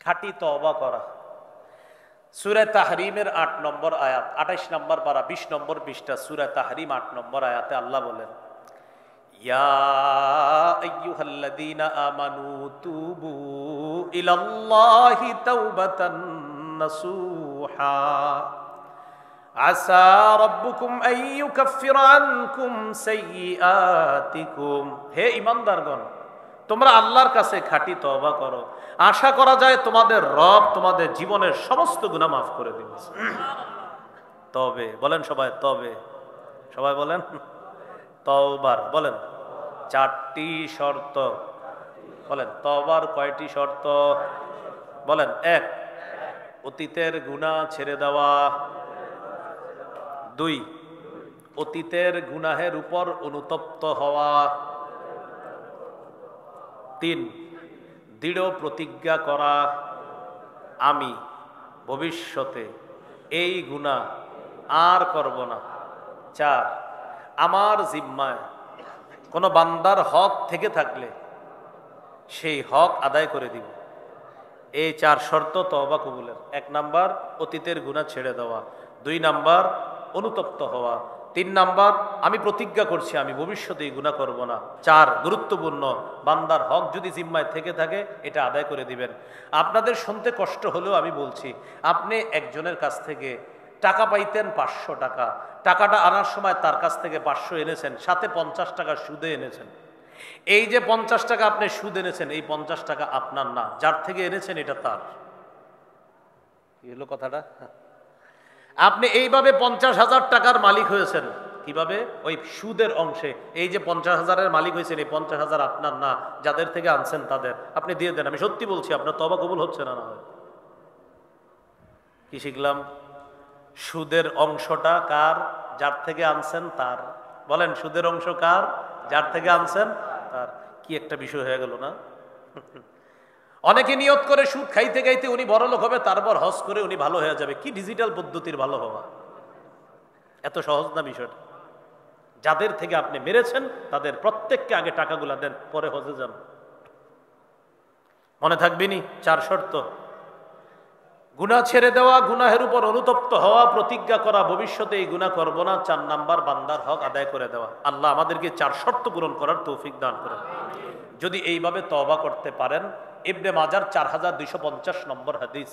খাঁটি তওবা করা। সূরা তাহরিমের ৮ নম্বর আয়াত, ২৮ নম্বর পারা, ২০ নম্বর পৃষ্ঠা, সূরা তাহরিম ৮ নম্বর আয়াতে আল্লাহ বলেন, ইয়া আইয়ুহাল্লাযীনা আমানু তুবু ইলাল্লাহি তাওবাতান নাসুহা আসা রাব্বুকুম আন ইউকাফিরা আনকুম সাইয়্যাতিকুম। হে ঈমানদারগণ, তোমরা আল্লাহর কাছে খাঁটি তওবা করো, আশা করা যায় তোমাদের রব তোমাদের জীবনের সমস্ত গুনাহ মাফ করে দিবেন। তবে বলেন সবাই, তবে সবাই বলেন তওবার, বলেন ৪টি শর্ত। বলেন তওবার কয়টি শর্ত? বলেন ১, অতীতের গুনাহ ছেড়ে দেওয়া। ২, অতীতের গুনাহের উপর অনুতপ্ত হওয়া। ৩, দৃঢ় প্রতিজ্ঞা করা, আমি ভবিষ্যতে এই গুনাহ আর করব না। ৪, আমার জিম্মায় কোনো বান্দার হক থেকে থাকলে সেই হক আদায় করে দিব। এই ৪ শর্ত তওবা কবুলের। ১ নাম্বার অতীতের গুনাহ ছেড়ে দেওয়া, ২ নাম্বার অনুতপ্ত হওয়া, ৩ নাম্বার আমি প্রতিজ্ঞা করছি আমি ভবিষ্যতে এই গুনাহ করব না। ৪, গুরুত্বপূর্ণ বান্দার হক যদি জিম্মায় থেকে থাকে এটা আদায় করে দিবেন। আপনাদের শুনতে কষ্ট হলেও আমি বলছি, আপনি একজনের কাছ থেকে টাকা পাইতেন ৫০০ টাকা, টাকাটা আনার সময় তার কাছ থেকে ৫০০ এনেছেন, সাথে ৫০ টাকা সুদে এনেছেন। এই যে ৫০ টাকা আপনি সুদ এনেছেন, এই ৫০ টাকা আপনার না, যার থেকে এনেছেন এটা তার। কি হলো কথাটা? আপনি এইভাবে ৫০,০০০ টাকার মালিক হয়েছেন। কিভাবে? ওই সুদের অংশে। এই যে ৫০,০০০-এর মালিক হয়েছেন, এই ৫০,০০০ আপনার না, যাদের থেকে আনছেন তাদের। আপনি দিয়ে দেন। আমি সত্যি বলছি, আপনার তওবা কবুল হচ্ছে না। না হয় কি শিখলাম? সুদের অংশটা কার? যার থেকে আনছেন তার। বলেন সুদের অংশ কার? যার থেকে আনছেন তার। কি একটা বিষয় হয়ে গেল না? অনেকে নিয়ত করে সুদ খাইতে খাইতে উনি বড় লোক হবে, তারপর হজ করে উনি ভালো হয়ে যাবে। কি ডিজিটাল পদ্ধতির ভালো হওয়া! এত সহজ না বিষয়টা। যাদের থেকে আপনি মেরেছেন তাদের প্রত্যেককে আগে টাকাগুলা দেন, পরে হজে যান। মনে থাকবেনি ৪ শর্ত? গুনাহ ছেড়ে দেওয়া, গুনাহের উপর অনুতপ্ত হওয়া, প্রতিজ্ঞা করা ভবিষ্যতে এই গুনাহ করব না। ৪ নাম্বার বান্দার হক আদায় করে দেওয়া। আল্লাহ আমাদেরকে ৪ শর্ত পূরণ করার তৌফিক দান করেন। যদি এইভাবে তওবা করতে পারেন, ইবনে মাজার ৪২৫০ নম্বর হাদিস,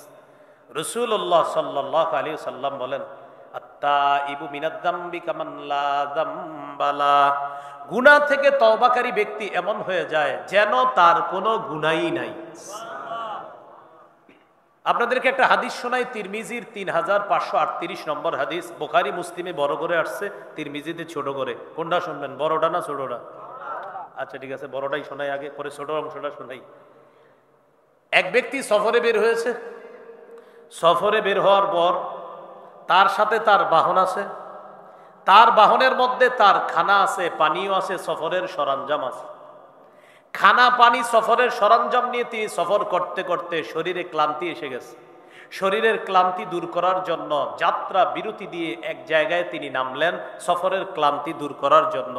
রাসূলুল্লাহ সাল্লাল্লাহু আলাইহি ওয়াসাল্লাম বলেন, আত্তাইবু মিনাদ যামবি কামান লা যামবা লা। গুনাহ থেকে তওবাকারী ব্যক্তি এমন হয়ে যায় যেন তার কোনো গুনাহই নাই। আপনাদেরকে একটা হাদিস শোনাই, তিরমিজির ৩৫৩৮ নম্বর হাদিস। বুখারী মুসলিমে বড় করে আসছে, তিরমিজিতে ছোট করে। কোনটা শুনবেন, বড়টা না ছোটটা? আচ্ছা ঠিক আছে, বড়টাই শোনাই আগে, পরে ছোট অংশটা শোনাই। এক ব্যক্তি সফরে বের হয়েছে। সফরে বের হওয়ার পর তার সাথে তার বাহন আছে, তার বাহনের মধ্যে তার খানা আছে, পানিও আছে, সফরের সরঞ্জাম আছে। খানা পানি সফরের সরঞ্জাম নিয়ে তিনি সফর করতে করতে শরীরে ক্লান্তি এসে গেছে। শরীরের ক্লান্তি দূর করার জন্য যাত্রা বিরতি দিয়ে এক জায়গায় তিনি নামলেন সফরের ক্লান্তি দূর করার জন্য।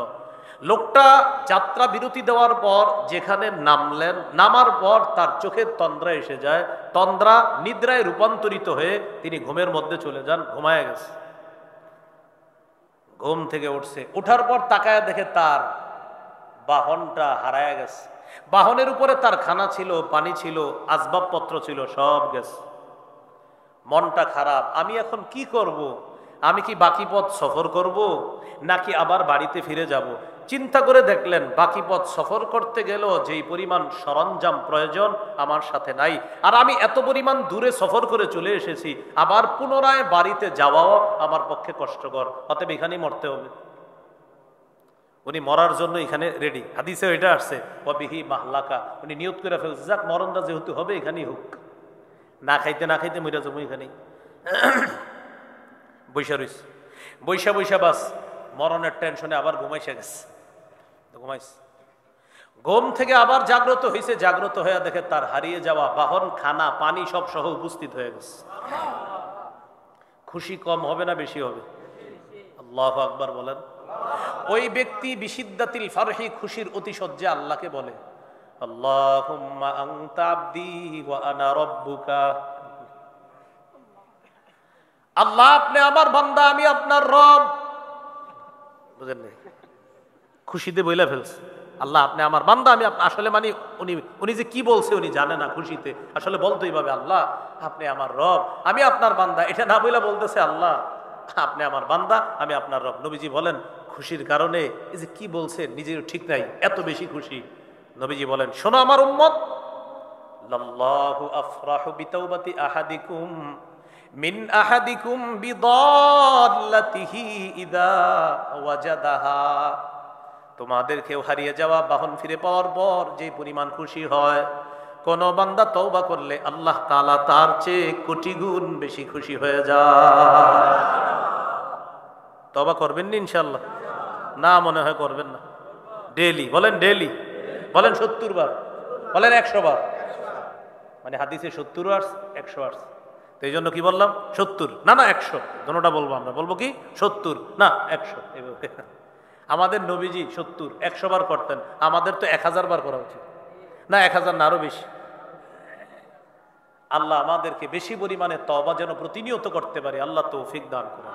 লোকটা যাত্রা বিরতি দেওয়ার পর যেখানে নামলেন, নামার পর তার চোখের তন্দ্রা এসে যায়। তন্দ্রা নিদ্রায় রূপান্তরিত হয়ে তিনি ঘুমের মধ্যে চলে যান, ঘুমায় গেছে। ঘুম থেকে উঠছে, উঠার পর তাকায় দেখে তার বাহনটা হারায় গেছে। বাহনের উপরে তার খানা ছিল, পানি ছিল, আসবাবপত্র ছিল, সব গেছে। মনটা খারাপ, আমি এখন কি করব? আমি কি বাকি পথ সফর করব নাকি আবার বাড়িতে ফিরে যাব? চিন্তা করে দেখলেন বাকি পথ সফর করতে গেল যেই পরিমাণ সরঞ্জাম প্রয়োজন আমার সাথে নাই, আর আমি এত পরিমাণ দূরে সফর করে চলে এসেছি, আবার পুনরায় বাড়িতে যাওয়াও আমার পক্ষে কষ্টকর, অতএব এখানেই মরতে হবে। উনি মরার জন্য এখানে রেডি। হাদিসে এটা আসছে, ওয়াবিহি মাহলাকা। উনি নিয়ত করে ফেলছে, যাক মরণটা যেহেতু হবে এখানেই হোক, না খাইতে না খাইতে মরে যাবো এখানেই। বৈশা রইছে, বৈশা বৈশা বাস মরণের টেনশনে আবার ঘুমাইসে গেছে। ঘুমাইছে, ঘুম থেকে আবার জাগ্রত হয়েছে। জাগ্রত হয়ে দেখে তার হারিয়ে যাওয়া বাহন, খানা, পানি সব সহ উপস্থিত হয়ে গেছে। খুশি কম হবে না বেশি হবে? আল্লাহু আকবার বলেন। ওই ব্যক্তি বিশিদ্দাতিল ফারহি, খুশির অতিশয্যে আল্লাহকে বলে, আল্লাহুম্মা আনতা আবদি ওয়া আনা রাব্বুকা। আল্লাহ আপনি আমার বান্দা, আমি আপনার রব। বুঝেন নাই? খুশিতে বইলা ফেলছে আল্লাহ আপনি আমার বান্দা, আমি আসলে মানে উনি যে কি বলছে উনি জানে না, খুশিতে আসলে বলতো এইভাবে আল্লাহ আপনি আমার রব, আমি আপনার বান্দা, এটা না বইলা বলতেছে আল্লাহ আপনি আমার বান্দা, আমি আপনার রব। নবীজি বলেন খুশির কারণে এই যে কি বলছে নিজের ঠিক নাই, এত বেশি খুশি। নবীজি বলেন শোনো আমার উম্মত, লাল্লাহু আফরাহু বিতাওবাতি আহাদিকুম মিন আহাদিকুম বিদাল্লাতিহি ইযা ওয়াজাদাহা। তোমাদের কেউ হারিয়ে যাওয়া বাহন ফিরে পাওয়ার পর যে পরিমাণ খুশি হয়, কোন বান্দা তওবা করলে আল্লাহ তাআলা তার চেয়ে কোটি গুণ বেশি খুশি হয়ে যায়। তওবা করবেন না ইনশাআল্লাহ? না মনে হয় করবেন না। ডেইলি বলেন, ডেইলি বলেন 70 বার, বলেন 100 বার। মানে হাদিসে 70 বার 100 বার, তো এই জন্য কি বললাম 70 না 100, দুটোটা বলবো। আমরা বলবো কি 70 না 100 এইভাবে। আমাদের নবীজি 70 100 বার করতেন, আমাদের তো 1000 বার করা উচিত না, 1000 না আরো বেশি। আল্লাহ আমাদেরকে বেশি পরিমাণে তওবা যেন প্রতিনিয়ত করতে পারি, আল্লাহ তৌফিক দান করুন।